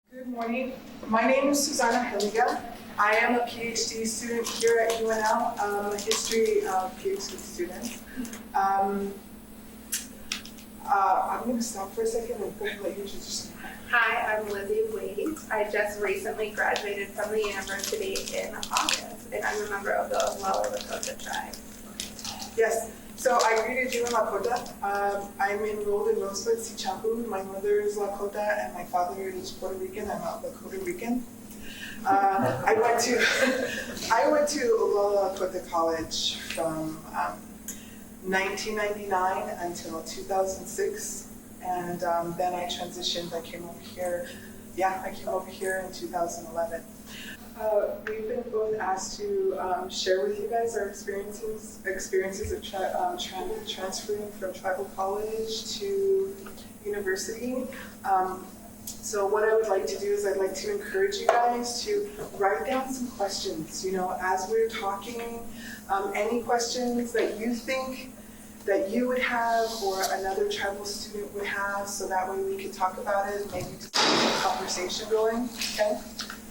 Good morning. My name is Susana Geliga. I am a Ph.D. student here at UNL, a history Ph.D. student. I'm going to stop for a second and go ahead and let you introduce yourself. Hi, I'm Lizzie Wade. I just recently graduated from the university in August, and I'm a member of the Oglala Lakota tribe. Yes, so I greeted you in Lakota. I'm enrolled in Rosebud, Sioux. My mother is Lakota and my father is Puerto Rican. I'm a Lakota Rican. I went to Oglala Lakota College from 1999 until 2006, and then I transitioned. I came over here. I came over here in 2011. We've been both asked to share with you guys our experiences of transferring from tribal college to university. So what I would like to do is I'd like to encourage you guys to write down some questions, as we're talking, any questions that you think that you would have or another tribal student would have, so that way we could talk about it, maybe to keep the conversation going, okay?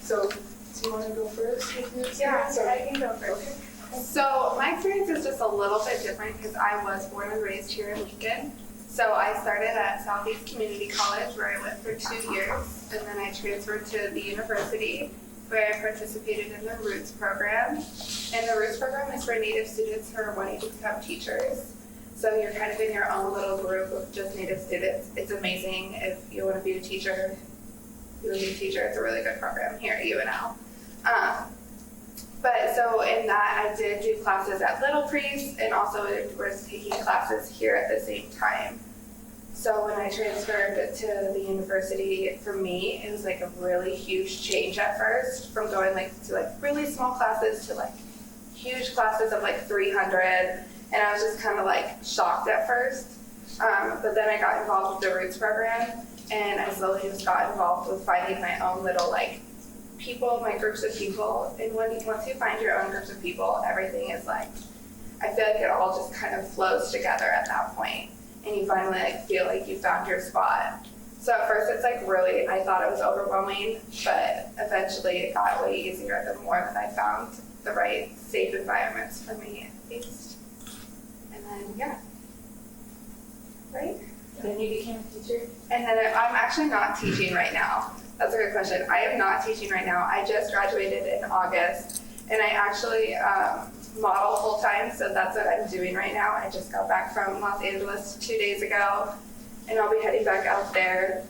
So, do you want to go first with your experience? Yeah, I can go first. Okay. So my experience is just a little bit different because I was born and raised here in Lincoln. So I started at Southeast Community College where I went for 2 years, and then I transferred to the university where I participated in the Roots program. And the Roots program is for Native students who are wanting to become teachers. So you're kind of in your own little group of just Native students. It's amazing. If you want to be a teacher, you want to be a teacher. It's a really good program here at UNL. But so in that, I did do classes at Little Priest and also was taking classes here at the same time. So when I transferred to the university, for me, it was like a really huge change at first, from going to really small classes to huge classes of 300. And I was just kind of shocked at first. But then I got involved with the Roots program, and I slowly just got involved with finding my own little people, my groups of people. And once you find your own groups of people, everything is I feel like it all just kind of flows together at that point. And you finally feel like you found your spot. So at first it's really, I thought it was overwhelming, but eventually it got way easier the more that I found the right safe environments for me at least. And then, right? Then you became a teacher? And then I'm actually not teaching right now. That's a good question. I am not teaching right now. I just graduated in August, and I actually model full-time, so that's what I'm doing right now. I just got back from Los Angeles 2 days ago, and I'll be heading back out there.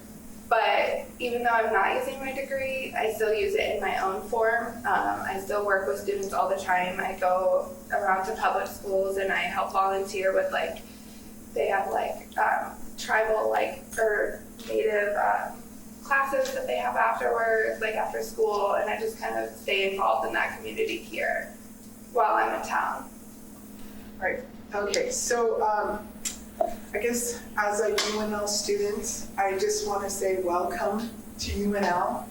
But even though I'm not using my degree, I still use it in my own form. I still work with students all the time. I go around to public schools, and I help volunteer with they have tribal or native classes that they have afterwards, after school, and I just kind of stay involved in that community here while I'm in town. Right. Okay. So I guess as a UNL student, I just want to say welcome to UNL.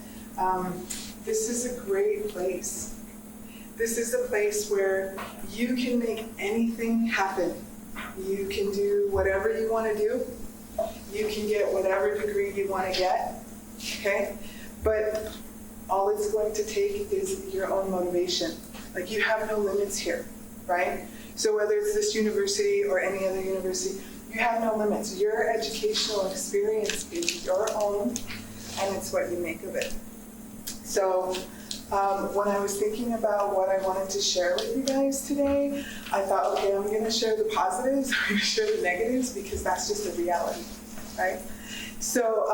This is a great place. This is a place where you can make anything happen. You can do whatever you want to do. You can get whatever degree you want to get. Okay? But all it's going to take is your own motivation. You have no limits here, right? So whether it's this university or any other university, you have no limits. Your educational experience is your own, and it's what you make of it. So when I was thinking about what I wanted to share with you guys today, I thought, okay, I'm going to share the positives, I'm going to share the negatives, because that's just the reality, right? So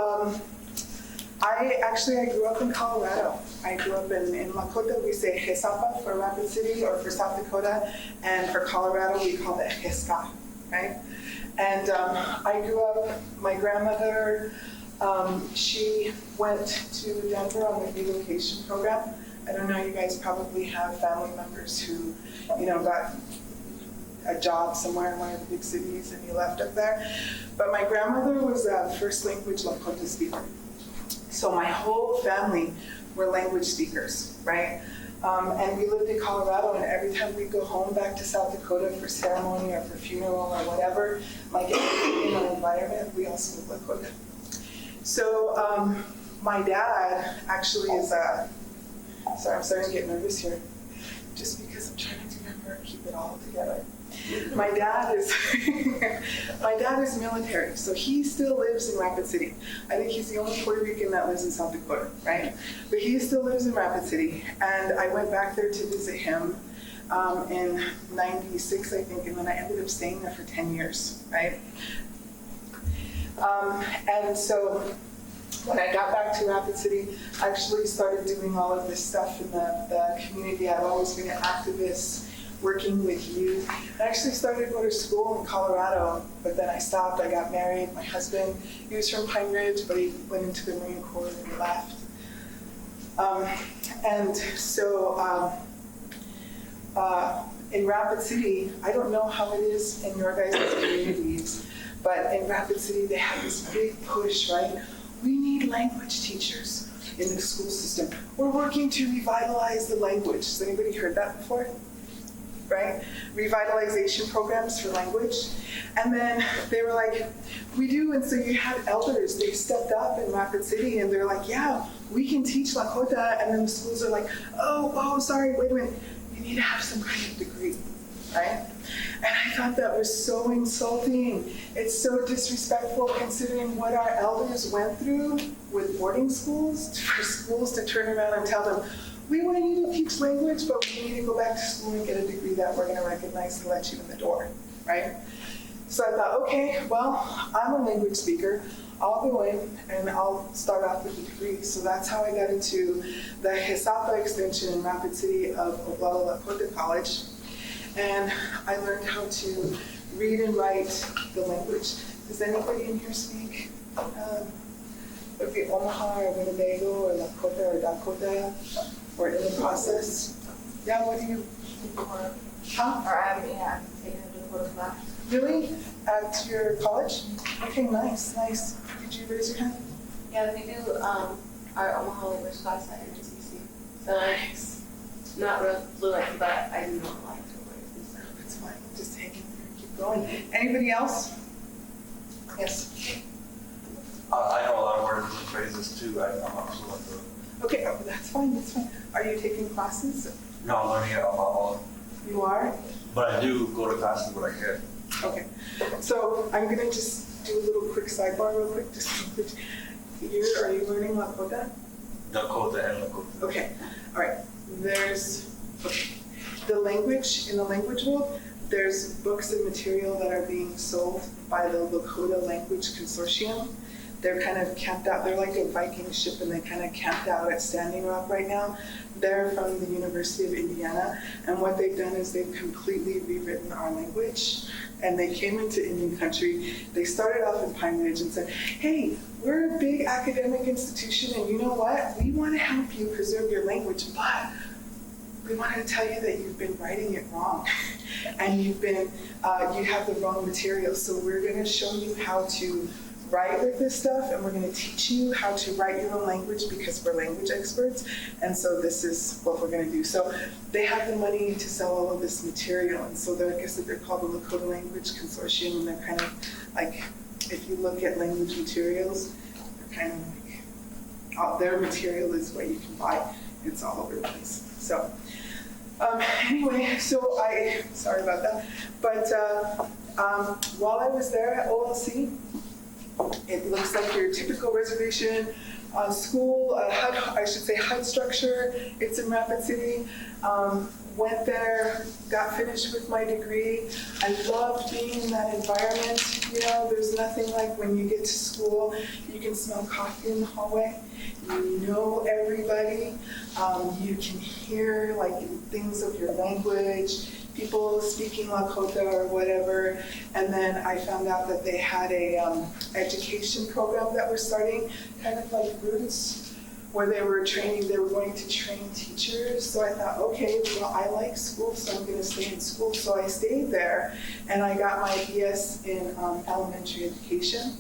I grew up in Colorado. I grew up in Lakota. We say Hesapa for Rapid City or for South Dakota, and for Colorado we call it Heska, right? And I grew up, my grandmother, she went to Denver on the relocation program. I don't know, you guys probably have family members who, got a job somewhere in one of the big cities and you left up there. But my grandmother was a first language Lakota speaker. So my whole family were language speakers, right? And we lived in Colorado, and every time we'd go home back to South Dakota for ceremony or for funeral or whatever, in our environment, we all spoke Lakota. So my dad actually is sorry, I'm starting to get nervous here, just because I'm trying to remember and keep it all together. My dad is military, so he still lives in Rapid City. I think he's the only Puerto Rican that lives in South Dakota, right? But he still lives in Rapid City, and I went back there to visit him in '96, I think, and then I ended up staying there for 10 years, right? And so when I got back to Rapid City, I actually started doing all of this stuff in the community. I've always been an activist, working with youth. I actually started to go to school in Colorado, but then I stopped. I got married. My husband, he was from Pine Ridge, but he went into the Marine Corps and he left. And so in Rapid City, I don't know how it is in your guys' communities, but in Rapid City, they have this big push, right? We need language teachers in the school system. We're working to revitalize the language. Has anybody heard that before? Right? Revitalization programs for language. And then they were like, we do. And so you had elders, they stepped up in Rapid City and they're like, yeah, we can teach Lakota. And then the schools are like, oh, sorry, wait a minute. You need to have some kind of degree, right? And I thought that was so insulting. It's so disrespectful considering what our elders went through with boarding schools, for schools to turn around and tell them, we want you to teach language, but we need to go back to school and get a degree that we're going to recognize and let you in the door, right? So I thought, okay, well, I'm a language speaker. I'll go in and I'll start off with a degree. So that's how I got into the Hisapa extension in Rapid City of Oglala Lakota College. And I learned how to read and write the language. Does anybody in here speak? Would be Omaha or Winnebago or Lakota or Dakota? Or in the process? Yeah, what do you? Huh? Or I'm taking a Dakota class. Really? At your college? Okay, nice. Did you raise your hand? Yeah, we do our Omaha language class at MATC. So Nice. not real fluent, but I do know a lot of words and stuff. That's fine. Just hang in there and keep going. Anybody else? Yes. I know a lot of words and phrases too. I'm not fluent though. Okay, that's fine. Are you taking classes? No, I'm learning about all of them. You are? But I do go to classes when I can. Okay. So I'm going to just do a little quick sidebar real quick. Are you learning Lakota? Dakota and Lakota. Okay. All right. There's the language, in the language world, there's books and material that are being sold by the Lakota Language Consortium. They're kind of camped out. They're like a Viking ship, and they kind of camped out at Standing Rock right now. They're from the University of Indiana, and what they've done is they've completely rewritten our language. And they came into Indian country. They started off in Pine Ridge and said, hey, we're a big academic institution, and you know what? We want to help you preserve your language, but we wanted to tell you that you've been writing it wrong, and you have the wrong material. So we're going to show you how to write with this stuff, and we're going to teach you how to write your own language because we're language experts, and so this is what we're going to do. So they have the money to sell all of this material, and so I guess they're called the Lakota Language Consortium, and they're kind of like, if you look at language materials, they're kind of like, their material is what you can buy. It's all over the place. So anyway, sorry about that, but while I was there at OLC, it looks like your typical reservation school, HUD structure. It's in Rapid City. Went there, got finished with my degree. I loved being in that environment. You know, there's nothing like when you get to school, you can smell coffee in the hallway. You know everybody. You can hear like things of your language, people speaking Lakota or whatever. And then I found out that they had a education program that was starting, kind of like Roots, where they were going to train teachers. So I thought, okay, well, I like school, so I'm gonna stay in school. So I stayed there, and I got my BS in elementary education.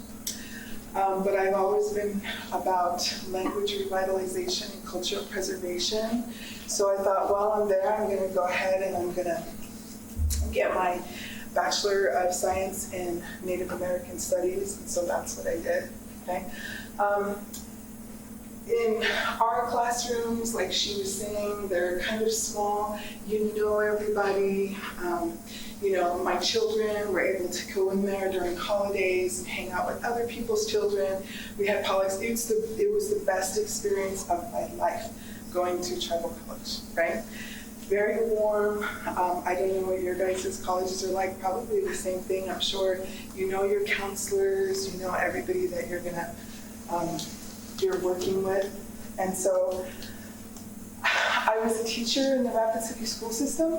But I've always been about language revitalization and cultural preservation. So I thought, while I'm there, I'm gonna go ahead and I'm gonna get my Bachelor of Science in Native American Studies, and so that's what I did, okay? in our classrooms, like she was saying, they're kind of small. You know everybody. You know, my children were able to go in there during holidays and hang out with other people's children. We had politics. It was the best experience of my life, going to tribal college, right? Very warm. I don't know what your guys' colleges are like. Probably the same thing. I'm sure you know your counselors. You know everybody that you're working with. And so I was a teacher in the Rapid City school system.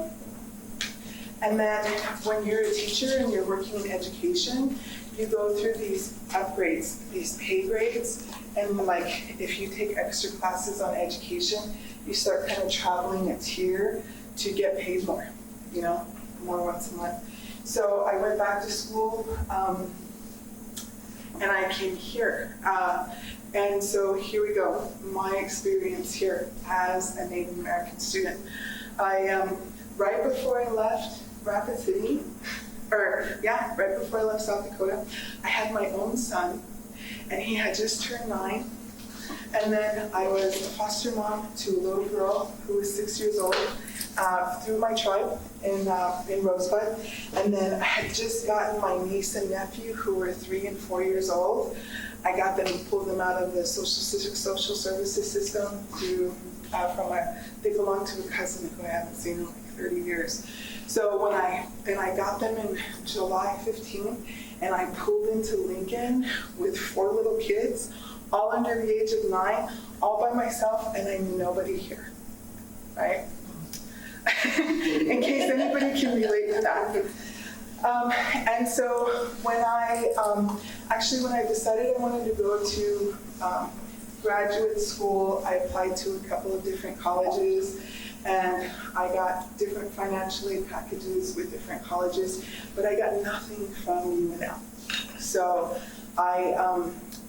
And then when you're a teacher and you're working in education, you go through these upgrades, these pay grades. And like, if you take extra classes on education, you start kind of traveling a tier to get paid more, you know, more once a month. So I went back to school, and I came here. And so here we go, my experience here as a Native American student. Right before I left Rapid City, right before I left South Dakota, I had my own son, and he had just turned 9. And then I was a foster mom to a little girl who was 6 years old through my tribe in Rosebud. And then I had just gotten my niece and nephew who were 3 and 4 years old. I got them and pulled them out of the social services system they belong to a cousin who I haven't seen in like 30 years. So when I got them in July 15, and I pulled into Lincoln with 4 little kids, all under the age of 9, all by myself, and I knew nobody here, right? In case anybody can relate to that. And so when I decided I wanted to go to graduate school, I applied to a couple of different colleges, and I got different financial aid packages with different colleges, but I got nothing from UNL. So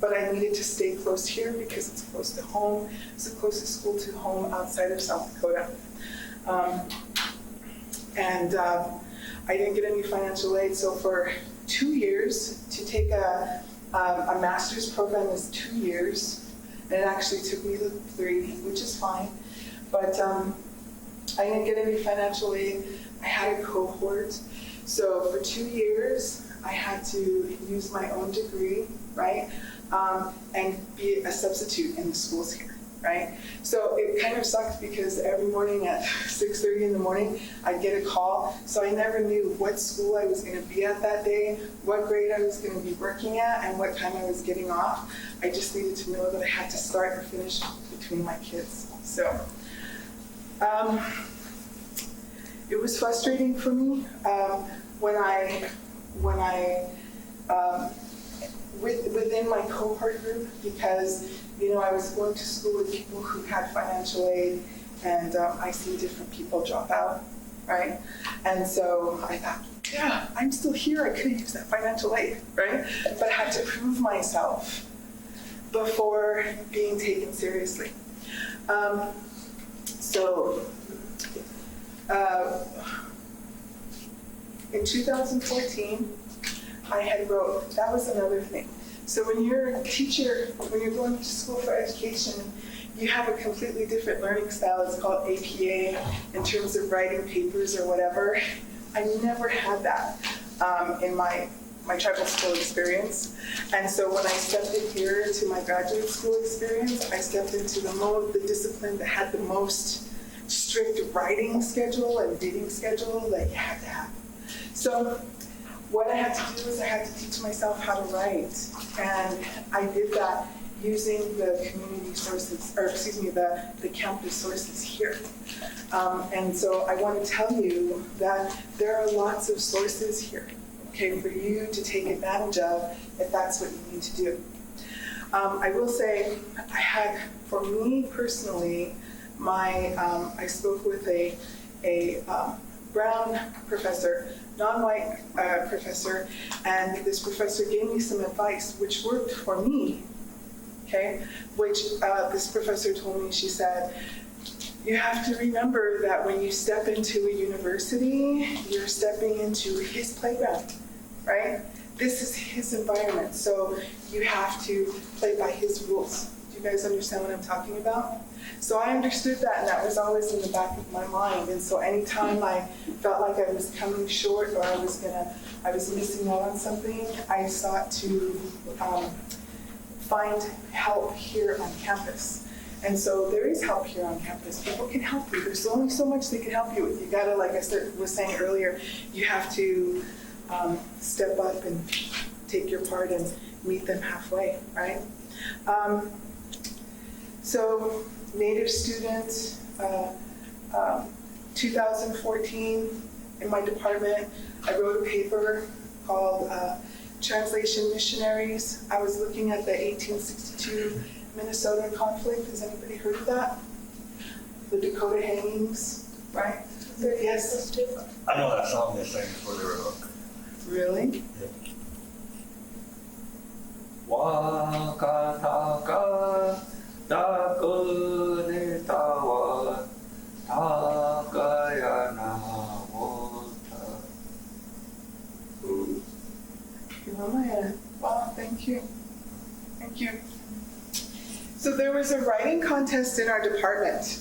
but I needed to stay close here because it's close to home. It's the closest school to home outside of South Dakota. I didn't get any financial aid, so for 2 years, to take a master's program is 2 years, and it actually took me to 3, which is fine, but I didn't get any financial aid. I had a cohort, so for 2 years, I had to use my own degree, right, and be a substitute in the schools here, right? So it kind of sucked because every morning at 6:30 in the morning, I'd get a call. So I never knew what school I was going to be at that day, what grade I was going to be working at, and what time I was getting off. I just needed to know that I had to start and finish between my kids. So it was frustrating for me within my cohort group, because I was going to school with people who had financial aid, and I see different people drop out, right? And so I thought, yeah, I'm still here. I could have used that financial aid, right? But I had to prove myself before being taken seriously. In 2014, I had wrote, that was another thing. So when you're a teacher, when you're going to school for education, you have a completely different learning style. It's called APA in terms of writing papers or whatever. I never had that in my tribal school experience. And so when I stepped in here to my graduate school experience, I stepped into the discipline that had the most strict writing schedule and reading schedule that you had to have. So what I had to do is I had to teach myself how to write. And I did that using the community sources, or excuse me, the campus sources here. And so I want to tell you that there are lots of sources here, okay, for you to take advantage of if that's what you need to do. I will say, for me personally, I spoke with a brown professor, non-white professor, and this professor gave me some advice which worked for me, okay? Which this professor told me, she said, you have to remember that when you step into a university, you're stepping into his playground, right? This is his environment, so you have to play by his rules. Do you guys understand what I'm talking about? So I understood that, and that was always in the back of my mind. And so anytime I felt like I was coming short or I was missing out on something, I sought to find help here on campus. And so there is help here on campus. People can help you. There's only so much they can help you with. You gotta, like I was saying earlier, you have to step up and take your part and meet them halfway, right? So Native students, 2014 in my department, I wrote a paper called Translation Missionaries. I was looking at the 1862 Minnesota conflict. Has anybody heard of that? The Dakota hangings, right? Yes. I know that song they sang before they were hooked. Really? Yeah. Wakataka Dakone Tawa Takayana Wota. Wow, thank you. Thank you. So there was a writing contest in our department,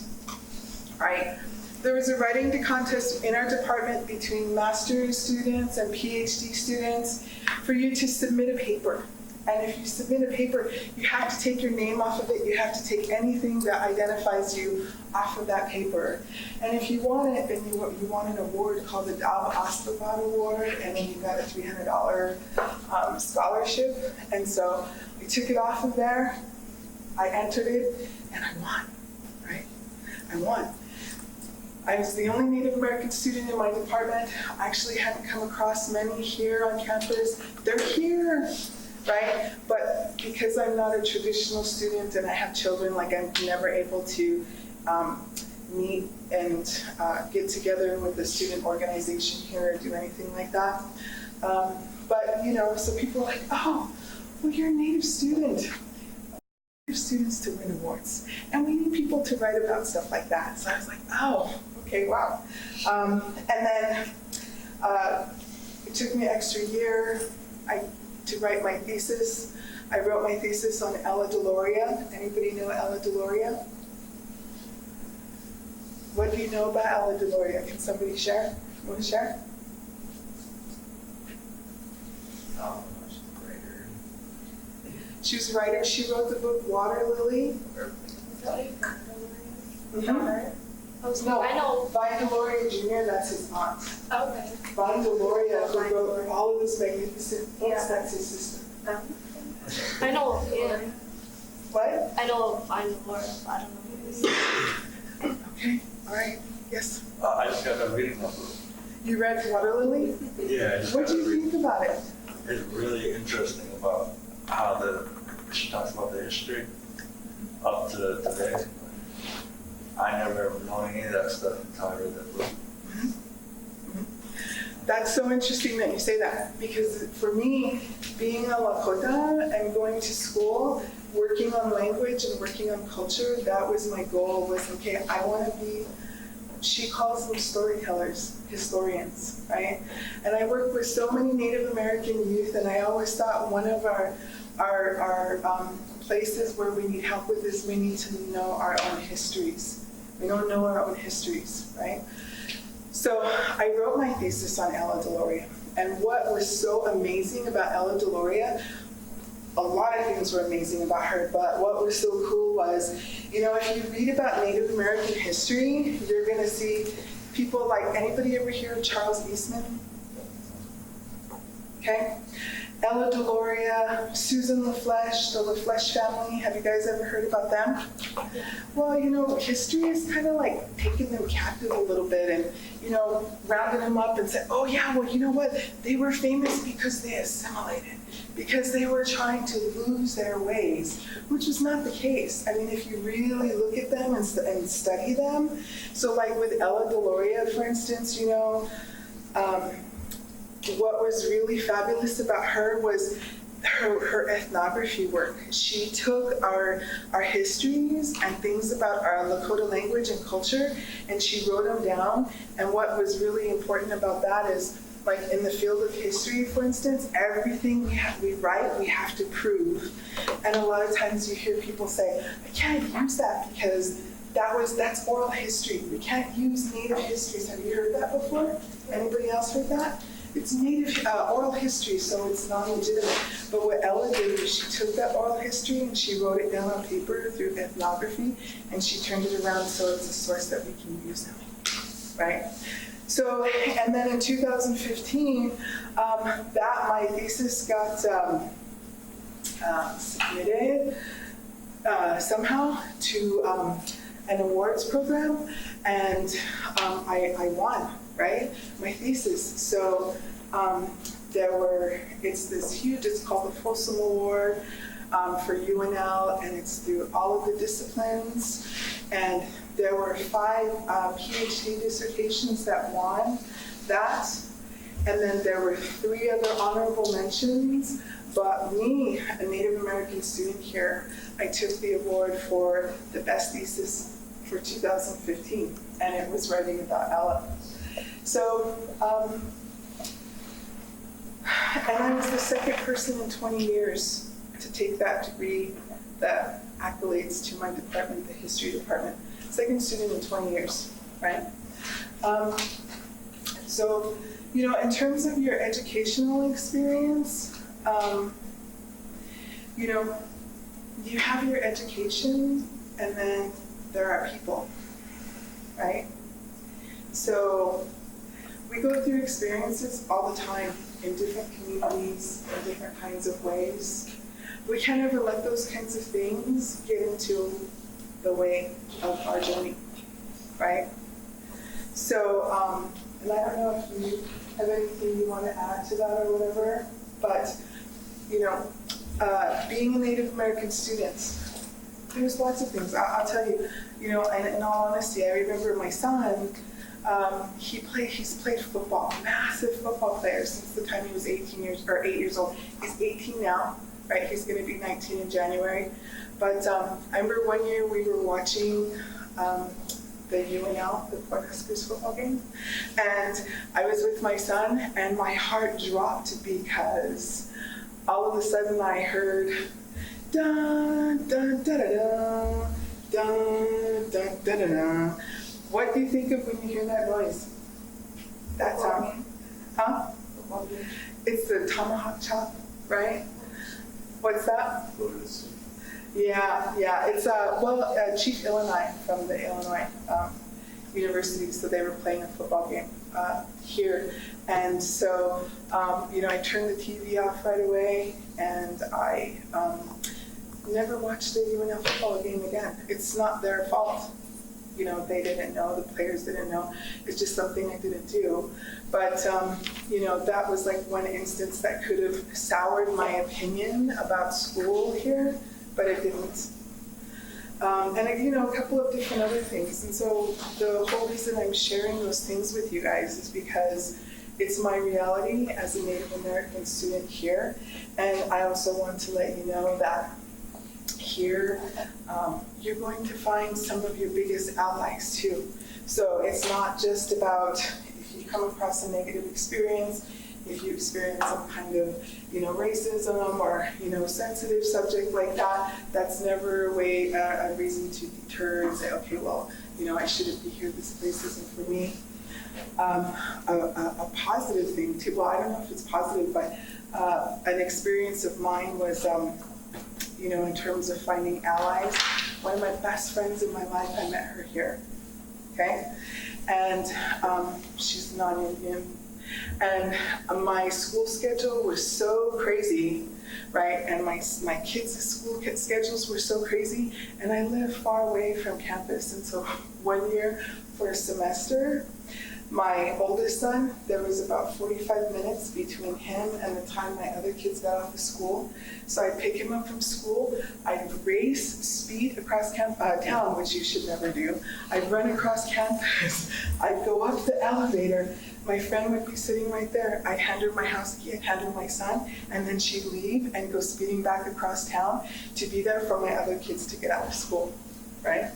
right? There was a writing contest in our department between master's students and Ph.D. students for you to submit a paper. And if you submit a paper, you have to take your name off of it. You have to take anything that identifies you off of that paper. And if you want it, then you want an award called the Dava Aspavad Award, and then you got a $300 scholarship. And so I took it off of there, I entered it, and I won, right? I won. I was the only Native American student in my department. I actually hadn't come across many here on campus. They're here, right? But because I'm not a traditional student and I have children, like I'm never able to meet and get together with the student organization here or do anything like that. But, you know, so people are like, oh, well, you're a Native student. Students to win awards, and we need people to write about stuff like that. So I was like, oh, okay, wow. And then it took me an extra year to write my thesis. I wrote my thesis on Ella Deloria. Anybody know Ella Deloria? What do you know about Ella Deloria? Can somebody share? You want to share? She was a writer. She wrote the book Water Lily. No, I know. Vine Deloria Jr., that's his aunt. Okay. Vine Deloria, who wrote all of this magnificent books, that's his sister. I know. Yeah. What? I know Vine Deloria. I don't know who this is. Okay, all right, yes. I just got done reading that book. You read Water Lily? Yeah, I just What got do you done reading. think about it? It's really interesting about how she talks about the history up to today. I never ever known any of that stuff until I read that book. That's so interesting that you say that, because for me, being a Lakota and going to school, working on language and working on culture, that was my goal, was, okay, I want to be, she calls them storytellers, historians, right? And I work with so many Native American youth, and I always thought one of our places where we need help with this, we need to know our own histories. We don't know our own histories, right? So I wrote my thesis on Ella Deloria. And what was so amazing about Ella Deloria, a lot of things were amazing about her, but what was so cool was, you know, if you read about Native American history, you're gonna see people like, anybody ever hear of Charles Eastman? Okay. Ella Deloria, Susan LaFlesche, the LaFlesche family. Have you guys ever heard about them? Well, you know, history is kind of like taking them captive a little bit and, you know, rounding them up and say, oh yeah, well, you know what? They were famous because they assimilated, because they were trying to lose their ways, which was not the case. I mean, if you really look at them and study them, so like with Ella Deloria, for instance, you know, what was really fabulous about her was her ethnography work. She took our histories and things about our Lakota language and culture, and she wrote them down. And what was really important about that is, like in the field of history, for instance, everything we write, we have to prove. And a lot of times you hear people say, I can't use that because that's oral history. We can't use Native histories. Have you heard that before? Anybody else heard that? It's Native oral history, so it's non-legitimate. But what Ella did is she took that oral history and she wrote it down on paper through ethnography, and she turned it around so it's a source that we can use now, right? So, and then in 2015, my thesis got submitted somehow to an awards program, and I won, right? My thesis. So it's this huge, it's called the Folsom Award for UNL, and it's through all of the disciplines. And there were 5 Ph.D. dissertations that won that. And then there were 3 other honorable mentions. But me, a Native American student here, I took the award for the best thesis for 2015, and it was writing about Ella. So, and I was the second person in 20 years to take that degree, the accolades to my department, the history department. Second student in 20 years, right? So, you know, in terms of your educational experience, you know, you have your education, and then there are people, right? So we go through experiences all the time in different communities, in different kinds of ways. We can't ever let those kinds of things get into the way of our journey, right? So, and I don't know if you have anything you want to add to that or whatever, but, you know, being a Native American student, there's lots of things. I'll tell you, you know, and in all honesty, I remember my son, he's played football, massive football player since the time he was 8 years old. He's 18 now, right? He's going to be 19 in January. But I remember one year we were watching the UNL, the Cornhuskers football game, and I was with my son, and my heart dropped because all of a sudden I heard dun dun da da da dun dun da da da. What do you think of when you hear that noise? That sound? Huh? It's the tomahawk chop, right? What's that? Yeah. It's Chief Illinois from the Illinois University, so they were playing a football game here, and so you know, I turned the TV off right away, and I never watched the UNL football game again. It's not their fault. You know, they didn't know, the players didn't know. It's just something I didn't do. But, you know, that was like one instance that could have soured my opinion about school here, but it didn't. And, you know, a couple of different other things. And so the whole reason I'm sharing those things with you guys is because it's my reality as a Native American student here. And I also want to let you know that here, you're going to find some of your biggest allies too. So it's not just about if you come across a negative experience, if you experience some kind of, you know, racism or, you know, sensitive subject like that, that's never a reason to deter and say, okay, well, you know, I shouldn't be here, this place isn't for me. A positive thing too, well, I don't know if it's positive, but an experience of mine was, you know, in terms of finding allies, one of my best friends in my life, I met her here, okay? And she's non-Indian. And my school schedule was so crazy, right? And my kids' school schedules were so crazy, and I live far away from campus. And so one year for a semester, my oldest son, there was about 45 minutes between him and the time my other kids got off of school. So I'd pick him up from school, I'd race, speed across town, which you should never do. I'd run across campus, I'd go up the elevator, my friend would be sitting right there, I'd hand her my house key, I'd hand her my son, and then she'd leave and go speeding back across town to be there for my other kids to get out of school, right?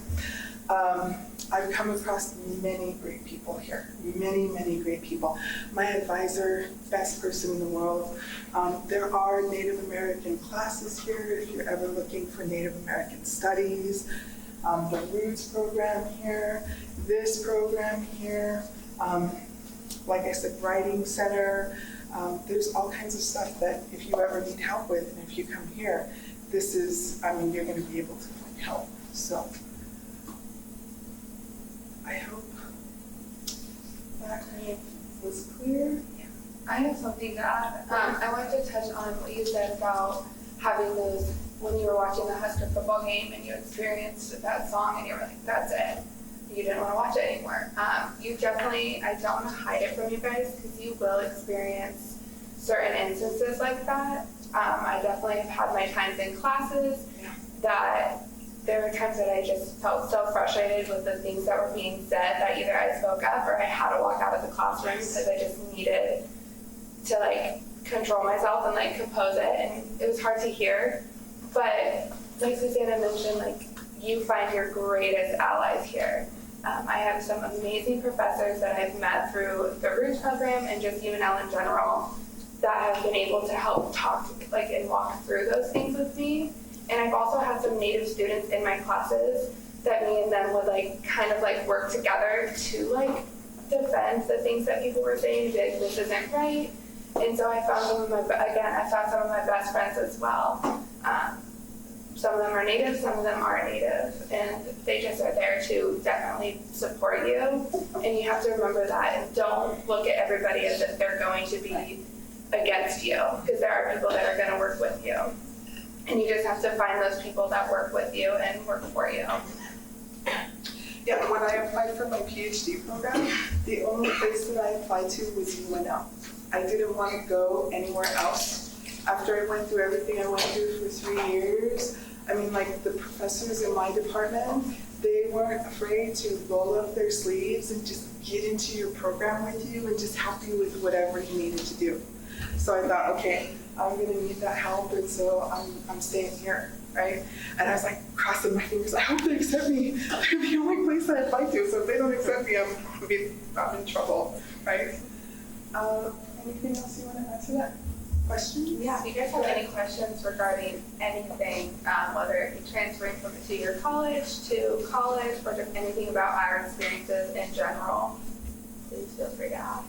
I've come across many great people here, many great people. My advisor, best person in the world. There are Native American classes here if you're ever looking for Native American studies. The Roots program here, this program here, like I said, Writing Center. There's all kinds of stuff that if you ever need help with, and if you come here, this is, I mean, you're going to be able to find help. So I hope that kind of was clear. Yeah. I have something to add. I wanted to touch on what you said about having those, when you were watching the Husker football game and you experienced that song and you were like, that's it. You didn't want to watch it anymore. You definitely, I don't want to hide it from you guys because you will experience certain instances like that. I definitely have had my times in classes that there were times that I just felt so frustrated with the things that were being said that either I spoke up or I had to walk out of the classroom because I just needed to like control myself and like compose it, and it was hard to hear. But like Susana mentioned, like you find your greatest allies here. I have some amazing professors that I've met through the Roots program and just UNL in general that have been able to help talk like and walk through those things with me. And I've also had some Native students in my classes that me and them would like kind of like work together to like defend the things that people were saying, like this isn't right. And so I found some of my best friends as well. Some of them are Native, some of them aren't Native, and they just are there to definitely support you. And you have to remember that, and don't look at everybody as if they're going to be against you, because there are people that are going to work with you. And you just have to find those people that work with you and work for you. Yeah, when I applied for my Ph.D. program, the only place that I applied to was UNL. I didn't want to go anywhere else. After I went through everything I went through for 3 years, I mean, like the professors in my department, they weren't afraid to roll up their sleeves and just get into your program with you and just help you with whatever you needed to do. So I thought, okay, I'm going to need that help, and so I'm staying here, right? And I was like crossing my fingers. I hope they accept me. They're the only place I applied to, so if they don't accept me, I'm in trouble, right? Anything else you want to add to that? Questions? Yeah, if you guys have any questions regarding anything, whether it be transferring from to your college to college, or just anything about our experiences in general, please feel free to ask.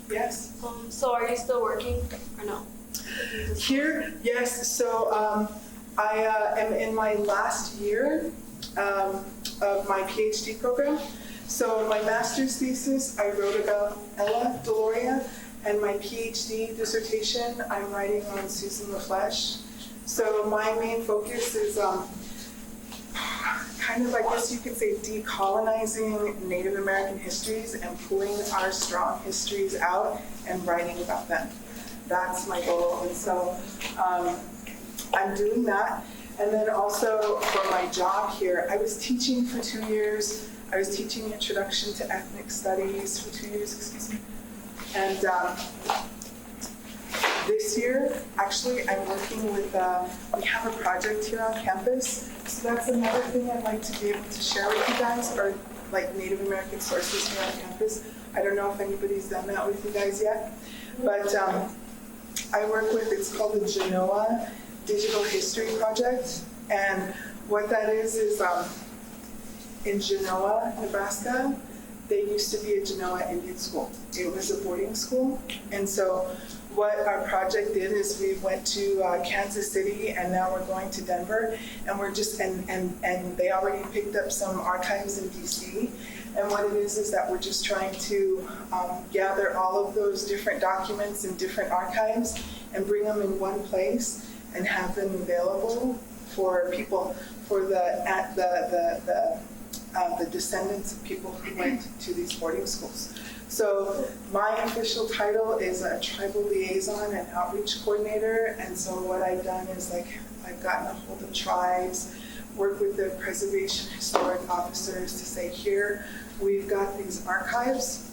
Yes. So are you still working or no? Here, yes. So I am in my last year of my Ph.D. program. So my master's thesis, I wrote about Deloria, and my Ph.D. dissertation, I'm writing on Susan the Flesche. So my main focus is kind of, I guess you could say, decolonizing Native American histories and pulling our strong histories out and writing about them. That's my goal, and so I'm doing that. And then also for my job here, I was teaching for 2 years. I was teaching Introduction to Ethnic Studies for 2 years, excuse me. And this year, actually, I'm working with, we have a project here on campus. So that's another thing I'd like to be able to share with you guys, or like Native American sources here on campus. I don't know if anybody's done that with you guys yet, but I work with, it's called the Genoa Digital History Project. And what that is in Genoa, Nebraska, there used to be a Genoa Indian school. It was a boarding school. And so what our project did is we went to Kansas City, and now we're going to Denver, and we're just, and they already picked up some archives in DC. And what it is that we're just trying to gather all of those different documents and different archives and bring them in one place and have them available for people, for the descendants of people who went to these boarding schools. So my official title is a tribal liaison and outreach coordinator. And so what I've done is I've gotten a hold of tribes, work with the preservation historic officers to say, here, we've got these archives.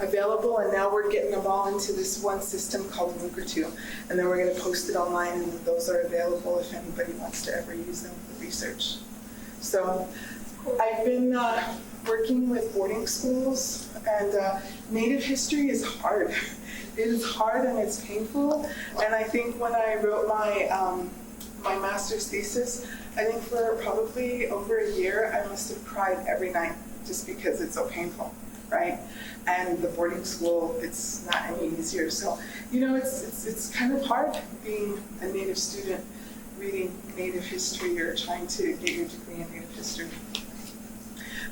available, and now we're getting them all into this one system called MOOC or 2, and then we're going to post it online, and those are available if anybody wants to ever use them for research. So I've been working with boarding schools, and Native history is hard. It is hard and it's painful, and I think when I wrote my master's thesis, I think for probably over a year, I must have cried every night just because it's so painful, right? And the boarding school, it's not any easier. So, you know, it's kind of hard being a Native student, reading Native history or trying to get your degree in Native history.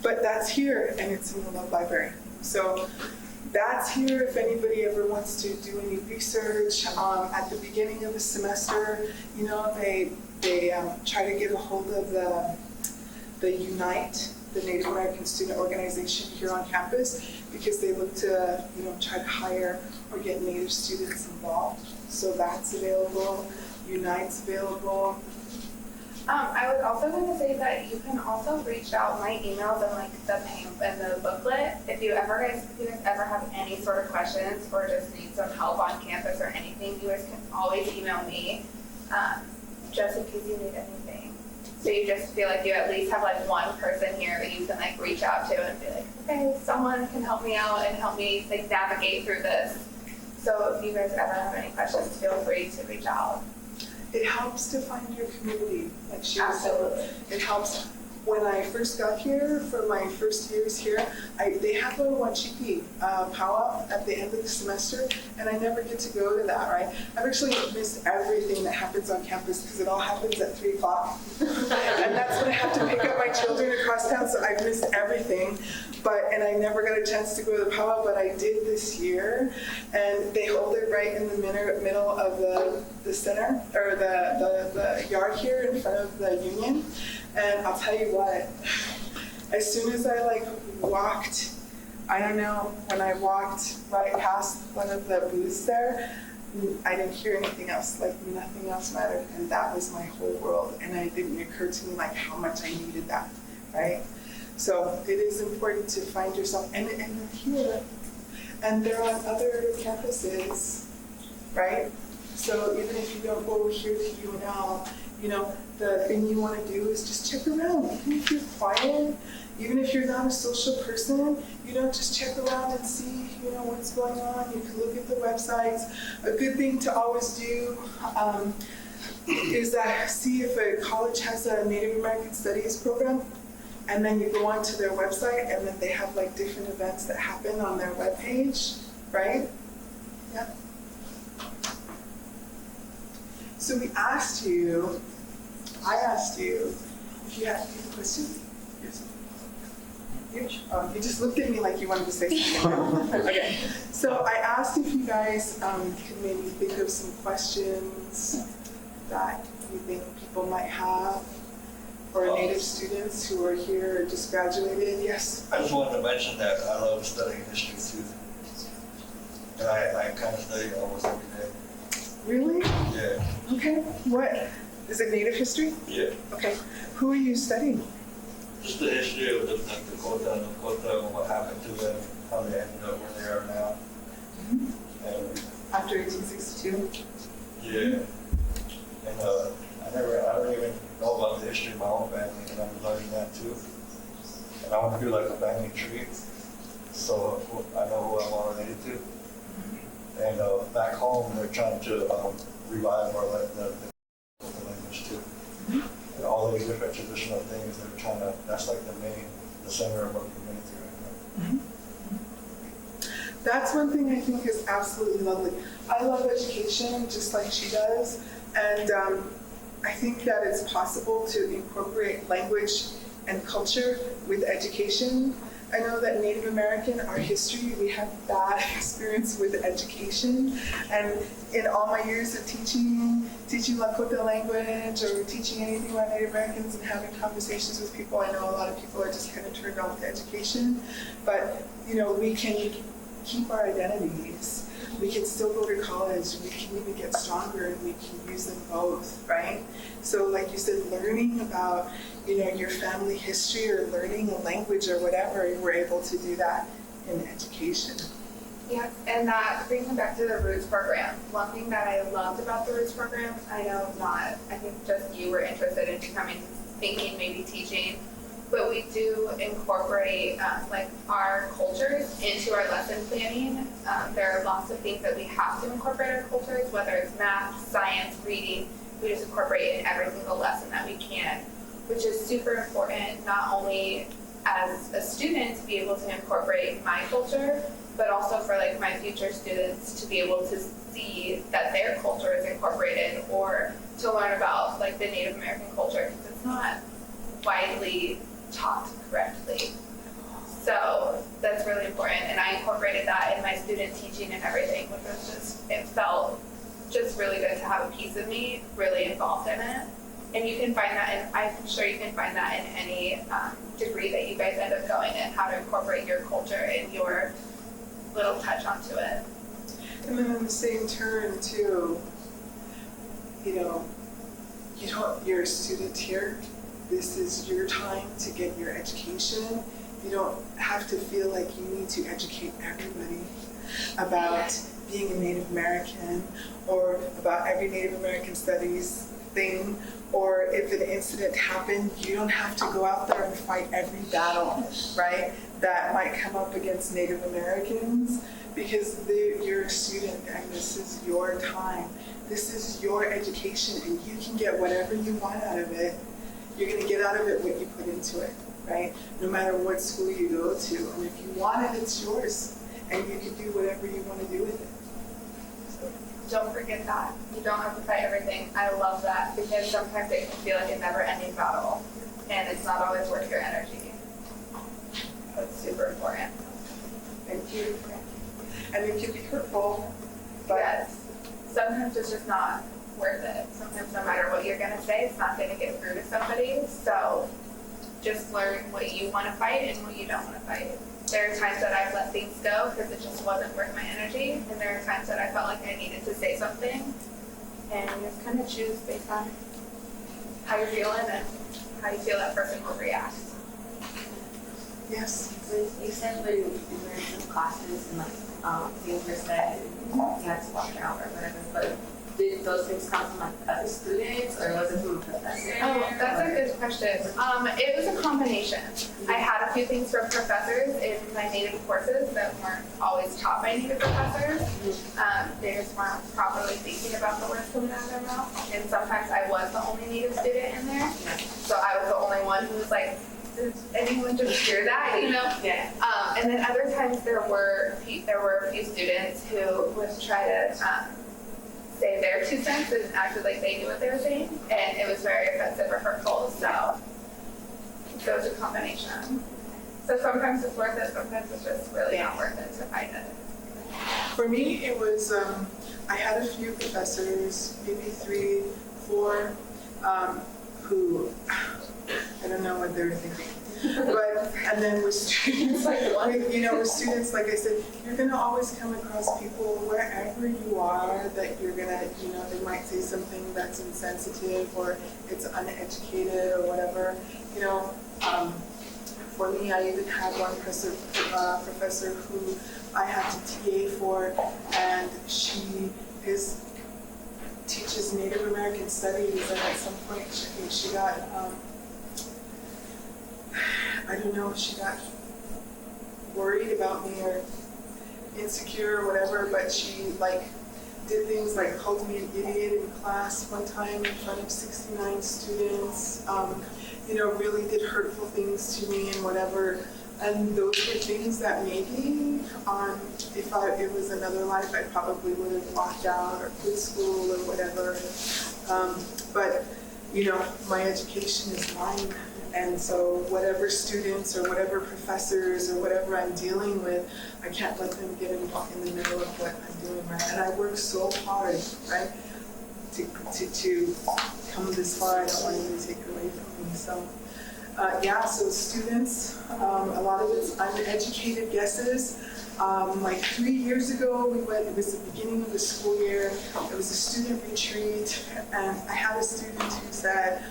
But that's here, and it's in the Love Library. So that's here if anybody ever wants to do any research. At the beginning of the semester, you know, they try to get a hold of the Unite, the Native American Student Organization here on campus, because they look to, you know, try to hire or get Native students involved. So that's available. Unite's available. I was also going to say that you can also reach out my emails and like the and the booklet if you guys ever have any sort of questions or just need some help on campus or anything. You guys can always email me, just in case you need anything. So you just feel like you at least have like one person here that you can like reach out to and be like, okay, someone can help me out and help me like navigate through this. So if you guys ever have any questions, feel free to reach out. It helps to find your community, like she was saying. It helps. When I first got here, for my first years here, they have a Wanchiki powwow at the end of the semester, and I never get to go to that, right? I've actually missed everything that happens on campus because it all happens at 3 o'clock. And that's when I have to pick up my children across town, so I've missed everything. And I never got a chance to go to the powwow, but I did this year, and they hold it right in the middle of the center, or the yard here in front of the Union. And I'll tell you what, as soon as I like walked, I don't know, when I walked right past one of the booths there, I didn't hear anything else, like nothing else mattered, and that was my whole world, and it didn't occur to me like how much I needed that, right? So it is important to find yourself, and they're here, and they're on other campuses, right? So even if you don't go here to UNL, you know, the thing you want to do is just check around. Even if you're quiet, even if you're not a social person, you know, just check around and see, you know, what's going on. You can look at the websites. A good thing to always do is see if a college has a Native American Studies program, and then you go onto their website, and then they have like different events that happen on their webpage, right? Yeah. So I asked you if you had any questions. Yes. You just looked at me like you wanted to say something. Okay. So I asked if you guys could maybe think of some questions that you think people might have for Native students who are here or just graduated. Yes? I just wanted to mention that I love studying history too. And I kind of study almost every day. Really? Yeah. Okay. What? Is it Native history? Yeah. Okay. Who are you studying? Just the history of the Dakota and Lakota and what happened to them, how they ended up where they are now. Mm-hmm. And after 1862? Yeah. And I don't even know about the history of my own family, and I'm learning that too. And I want to do like a family tree, so I know who I'm all related to. And back home, they're trying to revive or let the Lakota language too. And all these different traditional things, they're trying to, that's like the center of our community right now. That's one thing I think is absolutely lovely. I love education just like she does, and I think that it's possible to incorporate language and culture with education. I know that Native American, our history, we have bad experience with education, and in all my years of teaching Lakota language or teaching anything about Native Americans and having conversations with people, I know a lot of people are just kind of turned off to education, but you know, we can keep our identities. We can still go to college, we can even get stronger, and we can use them both, right? So like you said, learning about, you know, your family history or learning a language or whatever, we're able to do that in education. Yes, and that brings me back to the Roots program. One thing that I loved about the Roots program, I think just you were interested in becoming, thinking, maybe teaching, but we do incorporate like our cultures into our lesson planning. There are lots of things that we have to incorporate our cultures, whether it's math, science, reading. We just incorporate it in every single lesson that we can, which is super important, not only as a student to be able to incorporate my culture, but also for like my future students to be able to see that their culture is incorporated, or to learn about like the Native American culture, because it's not widely taught correctly. So that's really important, and I incorporated that in my student teaching and everything, which was just, it felt just really good to have a piece of me really involved in it. And you can find that, and I'm sure you can find that in any degree that you guys end up going in, how to incorporate your culture and your little touch onto it. And then in the same turn too, you're a student here. This is your time to get your education. You don't have to feel like you need to educate everybody about being a Native American, or about every Native American studies thing, or if an incident happened, you don't have to go out there and fight every battle, right, that might come up against Native Americans, because you're a student and this is your time. This is your education, and you can get whatever you want out of it. You're going to get out of it what you put into it, right? No matter what school you go to. And if you want it, it's yours. And you can do whatever you want to do with it. Don't forget that. You don't have to fight everything. I love that, because sometimes it can feel like a never-ending battle, and it's not always worth your energy. That's super important. Thank you. And it can be hurtful, but yes, sometimes it's just not worth it. Sometimes no matter what you're gonna say, it's not gonna get through to somebody. So just learn what you want to fight and what you don't want to fight. There are times that I've let things go because it just wasn't worth my energy, and there are times that I felt like I needed to say something, and you just kind of choose based on how you're feeling and how you feel that person will react. yes. So you said when you were in some classes and things were said, you had to walk out or whatever, but did those things come from other students, or was it from a professor? Oh, that's a good question. It was a combination. I had a few things from professors in my Native courses that weren't always taught by Native professors. They just weren't properly thinking about the words coming out of their mouth. And sometimes I was the only Native student in there. So I was the only one who was like, did anyone just hear that, Yeah. And then other times there were a few students who would try to say their 2 cents and acted like they knew what they were saying, and it was very offensive or hurtful. So it was a combination. So sometimes it's worth it, sometimes it's just really not worth it to fight it. For me, it was, I had a few professors, maybe 3, 4, who, I don't know what they were thinking. But, and then with students, with students, like I said, you're going to always come across people wherever you are that you're going to, they might say something that's insensitive or it's uneducated or whatever. For me, I even had one professor who I had to TA for, and she teaches Native American studies, and at some point she got, I don't know if she got worried about me or insecure or whatever, but she did things like called me an idiot in class one time in front of 69 students, really did hurtful things to me and whatever. And those were things that maybe if it was another life, I probably would have walked out or quit school or whatever. But my education is mine. And so whatever students or whatever professors or whatever I'm dealing with, I can't let them get involved in the middle of what I'm doing, right? And I work so hard, right, to come this far. I don't want you to take it away from me. So, so students, a lot of it's uneducated guesses. 3 years ago, it was the beginning of the school year. It was a student retreat, and I had a student who said,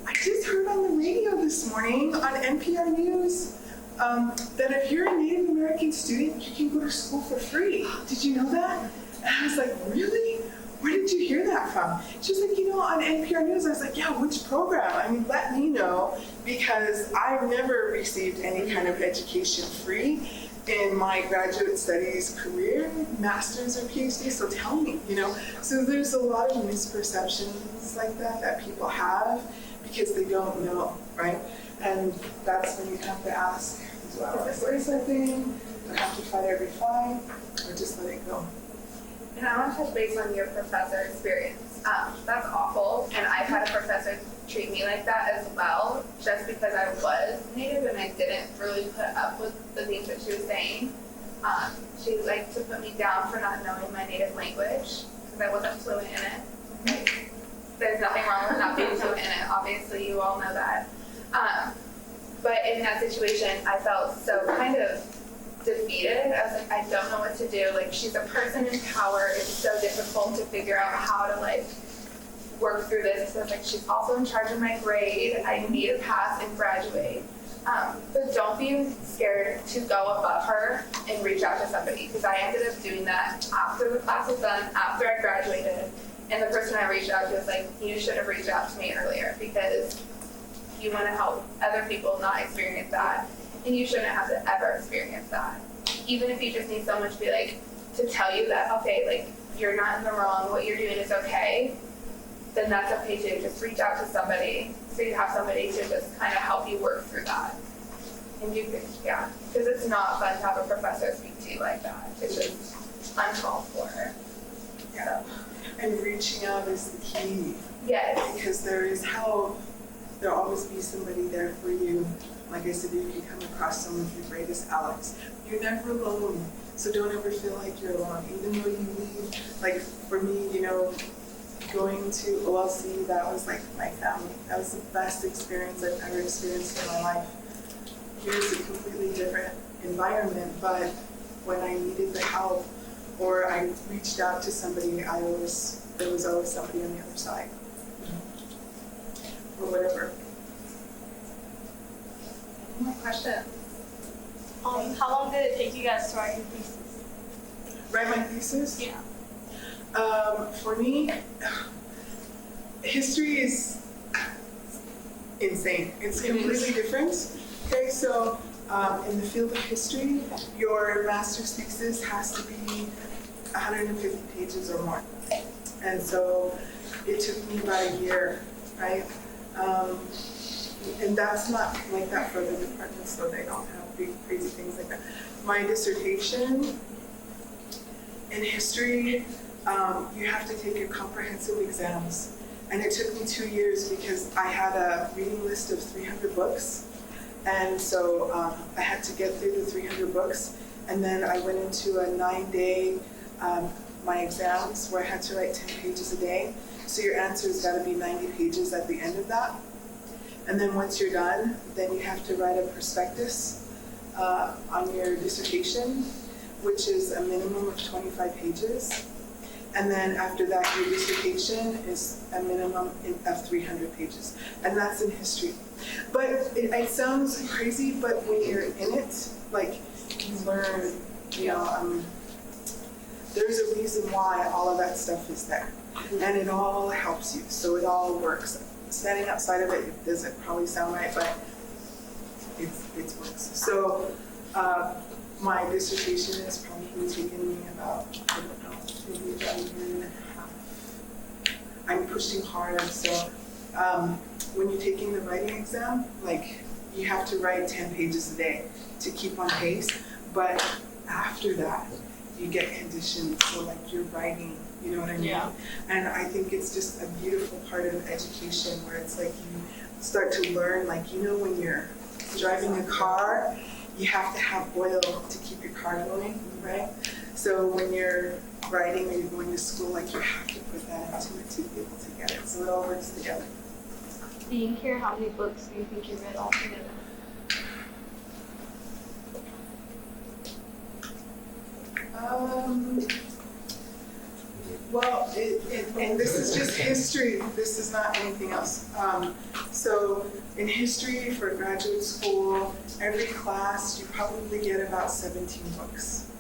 I just heard on the radio this morning on NPR News that if you're a Native American student, you can go to school for free. Did you know that? And I was like, really? Where did you hear that from? She was like, on NPR News. I was like, yeah, which program? I mean, let me know, because I've never received any kind of education free in my graduate studies career, master's or PhD, so tell me, So there's a lot of misperceptions like that people have because they don't know, right? And that's when you have to ask, do I want to say something? Do I have to fight every fight? Or just let it go? And I want to touch base on your professor experience. That's awful, and I've had a professor treat me like that as well, just because I was Native and I didn't really put up with the things that she was saying. She liked to put me down for not knowing my native language, because I wasn't fluent in it. There's nothing wrong with not being fluent in it, obviously, you all know that. But in that situation, I felt so kind of defeated. I was like, I don't know what to do. Like, she's a person in power. It's so difficult to figure out how to work through this. So I was like, she's also in charge of my grade. I need to pass and graduate. But don't be scared to go above her and reach out to somebody, because I ended up doing that after the class was done, after I graduated. And the person I reached out to was like, you should have reached out to me earlier, because you want to help other people not experience that. And you shouldn't have to ever experience that. Even if you just need someone to be to tell you that, okay, you're not in the wrong, what you're doing is okay, then that's okay too. Just reach out to somebody so you have somebody to just kind of help you work through that. And you could, because it's not fun to have a professor speak to you like that. It's just uncalled for. Yeah. And reaching out is the key. Yes. Because there is help. There'll always be somebody there for you. Like I said, if you come across someone of your greatest allies, you're never alone. So don't ever feel like you're alone. Even though you leave, for me, going to OLC, that was my family. That was the best experience I've ever experienced in my life. Here's a completely different environment, but when I needed the help or I reached out to somebody, there was always somebody on the other side. Or whatever. Any more questions? How long did it take you guys to write your thesis? Write my thesis? Yeah. For me, history is insane. It's completely different. Okay, so in the field of history, your master's thesis has to be 150 pages or more. And so it took me about a year, right? And that's not like that for other departments, so they don't have big, crazy things like that. My dissertation in history, you have to take your comprehensive exams. And it took me 2 years because I had a reading list of 300 books. And so I had to get through the 300 books. And then I went into a 9-day, my exams, where I had to write 10 pages a day. So your answer's gotta be 90 pages at the end of that. And then once you're done, then you have to write a prospectus on your dissertation, which is a minimum of 25 pages. And then after that, your dissertation is a minimum of 300 pages. And that's in history. But it sounds crazy, but when you're in it, you learn, there's a reason why all of that stuff is there. And it all helps you, so it all works. Standing outside of it doesn't probably sound right, but it works. So my dissertation has probably taken me about, I don't know, maybe about a year and a half. I'm pushing hard, so when you're taking the writing exam, you have to write 10 pages a day to keep on pace, but after that, you get conditioned, so you're writing, you know what I mean? Yeah. And I think it's just a beautiful part of education where it's you start to learn, when you're driving a car, you have to have oil to keep your car going, right? So when you're writing or you're going to school, you have to put that into it to be able to get it. So it all works together. Do you care how many books do you think you read altogether? Well, and this is just history. This is not anything else. So in history for graduate school, every class you probably get about 17 books.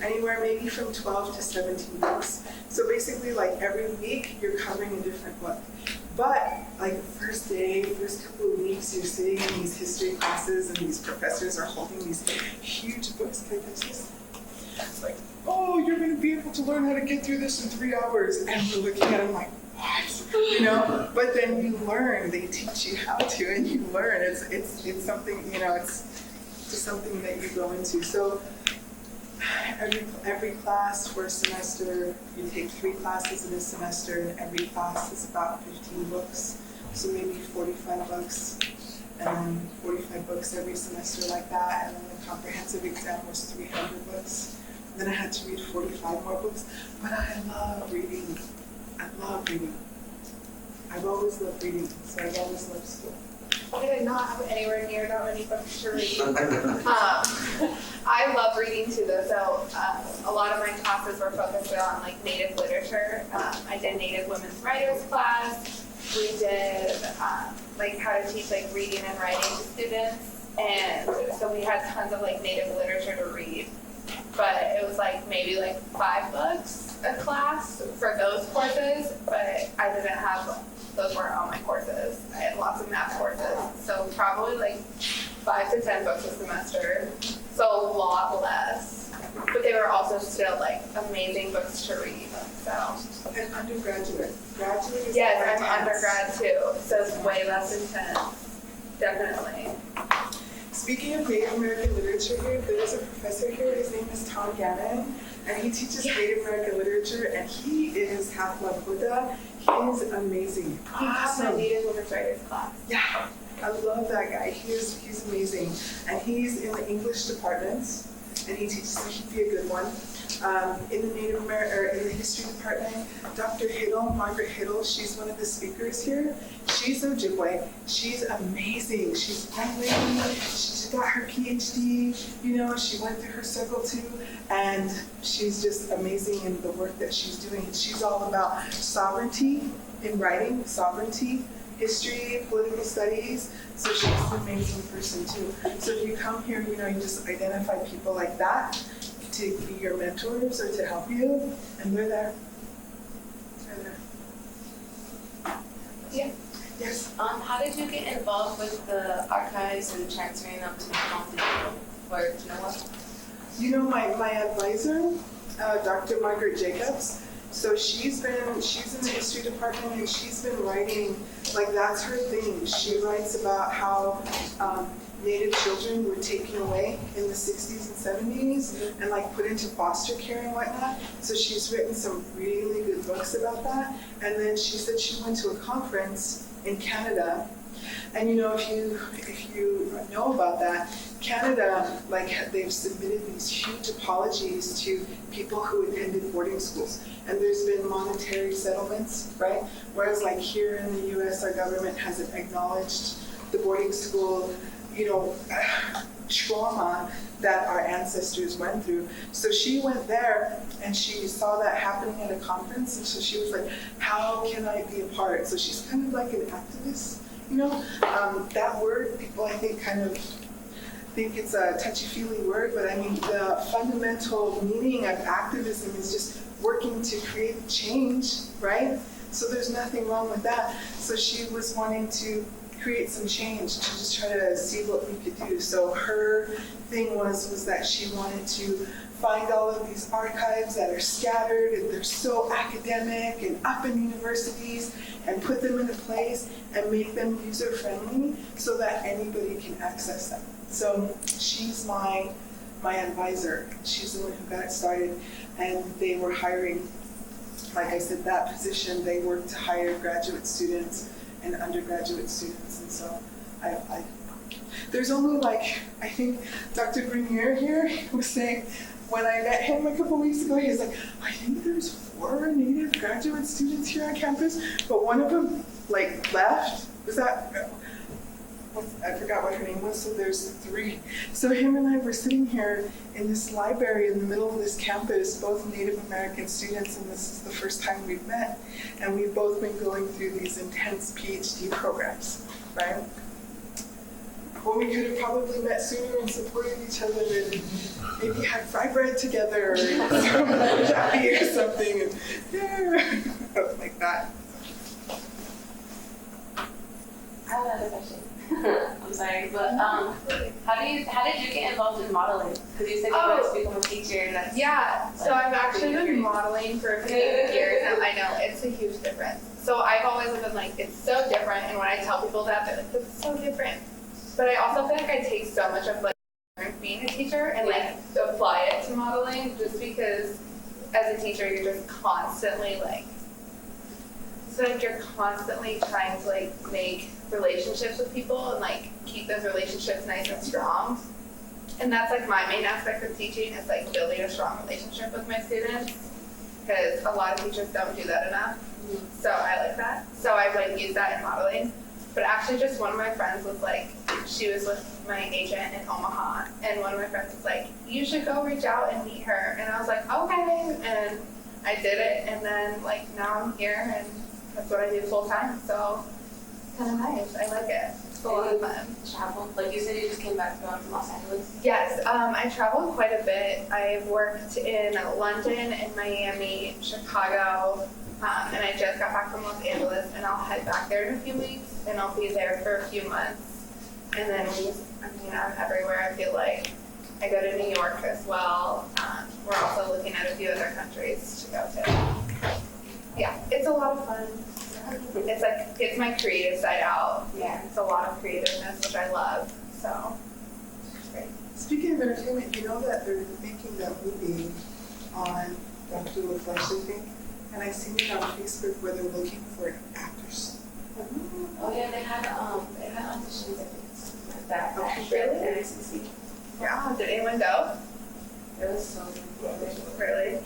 Anywhere maybe from 12 to 17 books. So basically like every week you're covering a different book. But like the first day, first couple of weeks, you're sitting in these history classes and these professors are holding these huge books. Can I touch this? It's like, oh, you're gonna be able to learn how to get through this in 3 hours. And we're looking at them like, what? You know? But then you learn, they teach you how to, and you learn. It's something, you know, it's just something that you go into. So every class for a semester, you take 3 classes in a semester, and every class is about 15 books. So maybe 45 books, and then 45 books every semester like that. And then the comprehensive exam was 300 books. And then I had to read 45 more books. But I love reading. I love reading. I've always loved reading, so I've always loved school. I did not have anywhere near that many books to read. I love reading too, though. So a lot of my classes were focused on like Native literature. I did Native women's writers class. We did like how to teach like reading and writing to students, and so we had tons of like Native literature to read. But it was like maybe like 5 books a class for those courses, but I didn't have, those weren't all my courses. I had lots of math courses, so probably like 5 to 10 books a semester, so a lot less. But they were also still like amazing books to read. So. And undergraduate. Graduate is yes, more I'm intense. undergrad too, so it's way less intense, definitely. Speaking of Native American literature here, there's a professor here, his name is Tom Gannon, and he teaches Native American literature, and he is half Lakota. He's amazing. He has my Native women's writers class. Yeah, I love that guy. He's amazing. And he's in the English department, and he teaches, so he'd be a good one. In the Native American, or in the history department, Dr. Hiddle, Margaret Hiddle, she's one of the speakers here. She's Ojibwe. She's amazing. She's friendly. She got her Ph.D. You know, she went through her circle too, and she's just amazing in the work that she's doing. She's all about sovereignty in writing, sovereignty, history, political studies. So she's an amazing person too. So if you come here, you know, you just identify people like that to be your mentors or to help you, and they're there. They're there. Yeah. Yes. How did you get involved with the archives and transferring them to Genoa? You know, my advisor, Dr. Margaret Jacobs, so she's in the history department, and she's been writing, like that's her thing. She writes about how Native children were taken away in the 60s and 70s and like put into foster care and whatnot. So she's written some really good books about that. And then she said she went to a conference in Canada. And you know, if you know about that, Canada, like they've submitted these huge apologies to people who attended boarding schools. And there's been monetary settlements, right? Whereas like here in the US, our government hasn't acknowledged the boarding school, you know, trauma that our ancestors went through. So she went there and she saw that happening at a conference, and so she was like, how can I be a part? So she's kind of like an activist, you know? That word, people I think kind of think it's a touchy-feely word, but I mean the fundamental meaning of activism is just working to create change, right? So there's nothing wrong with that. So she was wanting to create some change, to just try to see what we could do. So her thing was that she wanted to find all of these archives that are scattered and they're so academic and up in universities, and put them in a place and make them user-friendly so that anybody can access them. So she's my advisor. She's the one who got it started, and they were hiring, like I said, that position, they work to hire graduate students and undergraduate students, and so there's only like, I think Dr. Grenier here was saying, when I met him a couple weeks ago, he was like, I think there's 4 Native graduate students here on campus, but one of them like left. Was that? I forgot what her name was, so there's 3. So him and I were sitting here in this library in the middle of this campus, both Native American students, and this is the first time we've met. And we've both been going through these intense PhD programs, right? Well, we could have probably met sooner and supported each other and maybe had fry bread together or happy or something, and yeah, like that. I have another question. I'm sorry, but how did you get involved in modeling? Because you said you wanted to become a teacher. And that's, so I've actually been modeling for a few years, and I know it's a huge difference. So I've always been like, it's so different, and when I tell people that, they're like, this is so different. But I also feel like I take so much of like being a teacher and like apply it to modeling, just because as a teacher you're just constantly like, you're constantly trying to like make relationships with people and like keep those relationships nice and strong. And that's like my main aspect of teaching, is like building a strong relationship with my students, because a lot of teachers don't do that enough. So I like that. So I've like used that in modeling. But actually just one of my friends was like, she was with my agent in Omaha, and one of my friends was like, you should go reach out and meet her. And I was like, okay. And I did it, and then like now I'm here, and that's what I do full time. So it's kind of nice. I like it. It's a lot of fun. Travel? Like you said, you just came back from Los Angeles? Yes, I traveled quite a bit. I've worked in London, in Miami, Chicago, and I just got back from Los Angeles, and I'll head back there in a few weeks, and I'll be there for a few months. And then I'm everywhere, I feel like. I go to New York as well. We're also looking at a few other countries to go to. Yeah, it's a lot of fun. It's like, it's my creative side out. Yeah, it's a lot of creativeness, which I love, so it's great. Speaking of entertainment, you know that they're making that movie on Dr. Flesche, I think, and I seen it on Facebook where they're looking for actors. Oh yeah, they had auditions, I think, something like that. Okay, really? MATC. Yeah, did anyone go? It was so good. Really?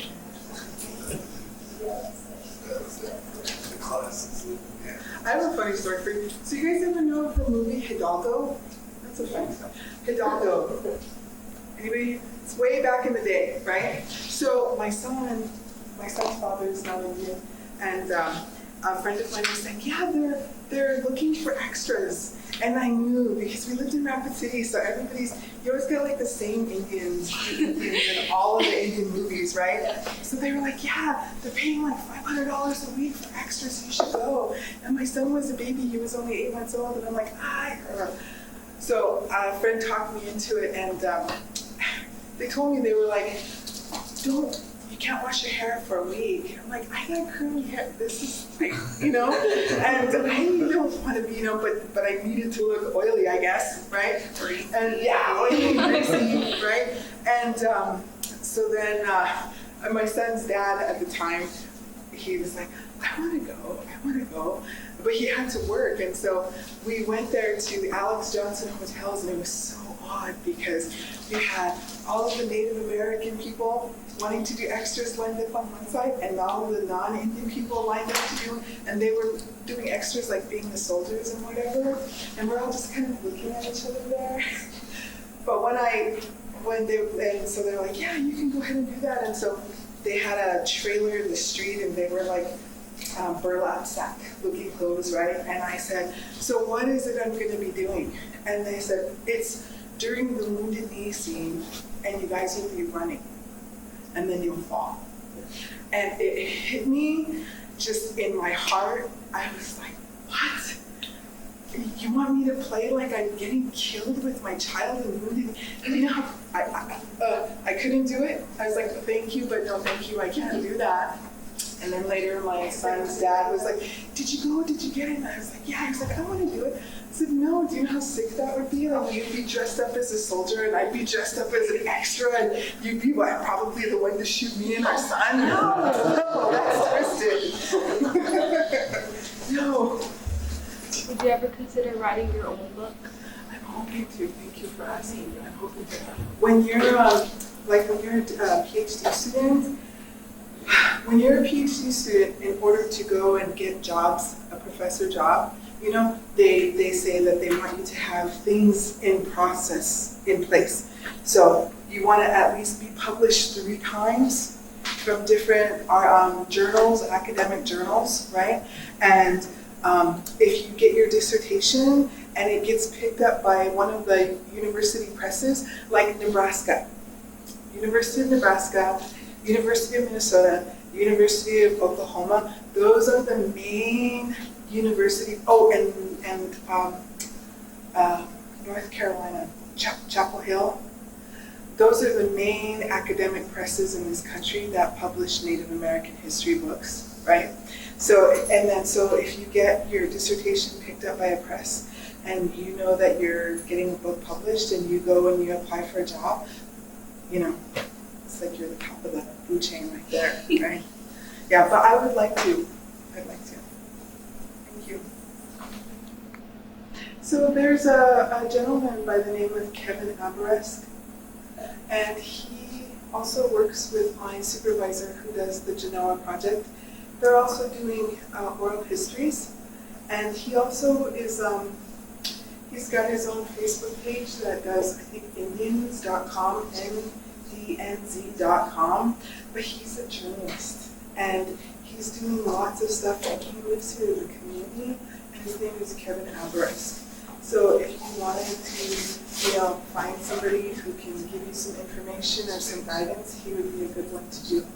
I have a funny story for you. So you guys ever know of the movie Hidalgo? That's a funny story. Hidalgo. Anybody? It's way back in the day, right? So my son's father is not Indian, and a friend of mine was saying, yeah, they're looking for extras. And I knew, because we lived in Rapid City, so you always got like the same Indians in all of the Indian movies, right? So they were like, yeah, they're paying like $500 a week for extras, so you should go. And my son was a baby, he was only 8 months old, and I'm like, So a friend talked me into it, and they told me, they were like, you can't wash your hair for a week. I'm like, I got curly hair. This is like, and I don't want to be, but I needed to look oily, I guess, right? And yeah, oily, greasy, right? And so then my son's dad at the time, he was like, I want to go. But he had to work, and so we went there to the Alex Johnson hotels, and it was so odd because we had all of the Native American people wanting to do extras lined up on one side, and all the non-Indian people lined up to do, and they were doing extras like being the soldiers and whatever, and we're all just kind of looking at each other there. But so they're like, yeah, you can go ahead and do that, and so they had a trailer in the street, and they were like burlap sack looking clothes, right? And I said, so what is it I'm going to be doing? And they said, it's during the Wounded Knee scene, and you guys will be running, and then you'll fall. And it hit me just in my heart. I was like, what? You want me to play like I'm getting killed with my child and wounded? I couldn't do it. I was like, thank you, but no thank you, I can't do that. And then later my son's dad was like, did you go? Did you get it? And I was like, yeah. He was like, I want to do it. I said, no, do you know how sick that would be? Like, you'd be dressed up as a soldier, and I'd be dressed up as an extra, and you'd be probably the one to shoot me and our son. No, that's twisted. No. Would you ever consider writing your own book? I'm hoping to. Thank you for asking. I'm hoping to. When you're a PhD student, in order to go and get jobs, a professor job, You know, they say that they want you to have things in process in place. So you want to at least be published 3 times from different journals, academic journals, right? And if you get your dissertation and it gets picked up by one of the university presses, like Nebraska, University of Nebraska, University of Minnesota, University of Oklahoma, those are the main university. Oh, and North Carolina, Chapel Hill. Those are the main academic presses in this country that publish Native American history books, right? So if you get your dissertation picked up by a press and you know that you're getting a book published and you go and you apply for a job, you know, it's like you're the top of the food chain right there, right? Yeah, but I would like to. I'd like to. Thank you. So there's a gentleman by the name of Kevin Aberesk, and he also works with my supervisor who does the Genoa project. They're also doing oral histories, and he also is, he's got his own Facebook page that does, I think, Indians.com, ndnz.com, but he's a journalist, and he's doing lots of stuff, and he lives here in the community, and his name is Kevin Aberesk. So if you wanted to, you know, find somebody who can give you some information or some guidance, he would be a good one to do.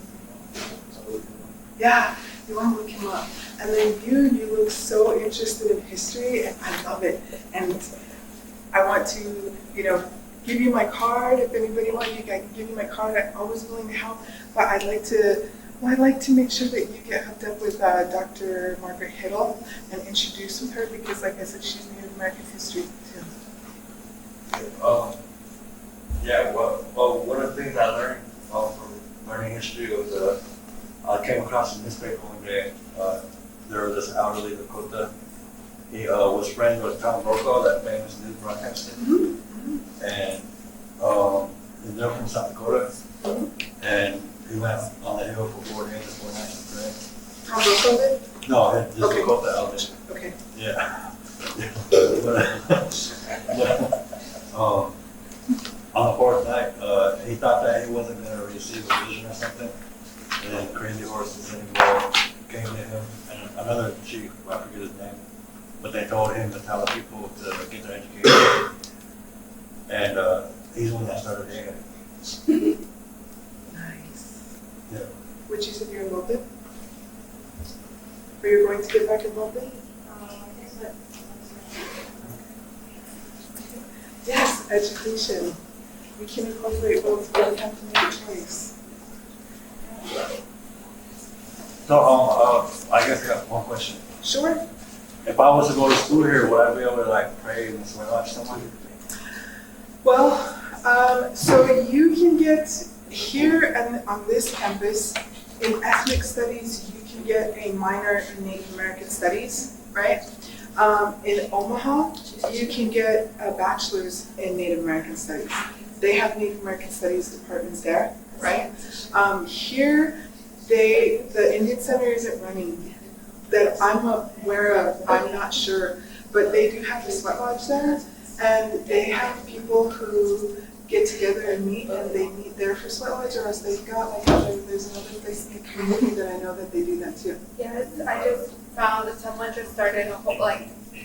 Yeah, you want to look him up. And then you look so interested in history, and I love it. And I want to, you know, give you my card. If anybody wants, I can give you my card. I'm always willing to help. But I'd like to make sure that you get hooked up with Dr. Margaret Hiddle and introduce with her, because like I said, she's Native American history too. Yeah, well, one of the things I learned from learning history was I came across a newspaper one day. There was this elderly Lakota. He was friends with Tom Brokaw, that famous news broadcaster. And they're from South Dakota. And he went on the hill for 4 days before National Parade. Tom Brokaw did? No, just Okay. Dakota elderly. Okay. Yeah. On the 4th night, he thought that he wasn't going to receive a vision or something. And then Crazy Horses anymore came to him, and another chief, I forget his name, but they told him to tell the people to get their education. And he's the one that started doing it. Nice. Yeah. Which you said you're involved in? Or you're going to get back involved in? Yes, education. We can incorporate both, but we have to make a choice. So, I guess I got one question. Sure. If I was to go to school here, would I be able to like pray and swear watch someone? Well, so you can get here and on this campus in ethnic studies, you can get a minor in Native American studies, right? In Omaha, you can get a bachelor's in Native American studies. They have Native American studies departments there, right? Here, the Indian Center isn't running that I'm aware of. I'm not sure, but they do have the sweat lodge there, and they have people who get together and meet, and they meet there for sweat lodge, or else they've got there's another place in the community that I know that they do that too. Yes, I just found that someone just started a whole,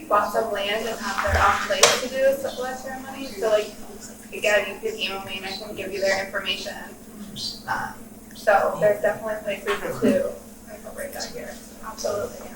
bought some land and have their own place to do a sweat ceremony. So again, you can email me and I can give you their information. So there's definitely places to incorporate that here. Absolutely.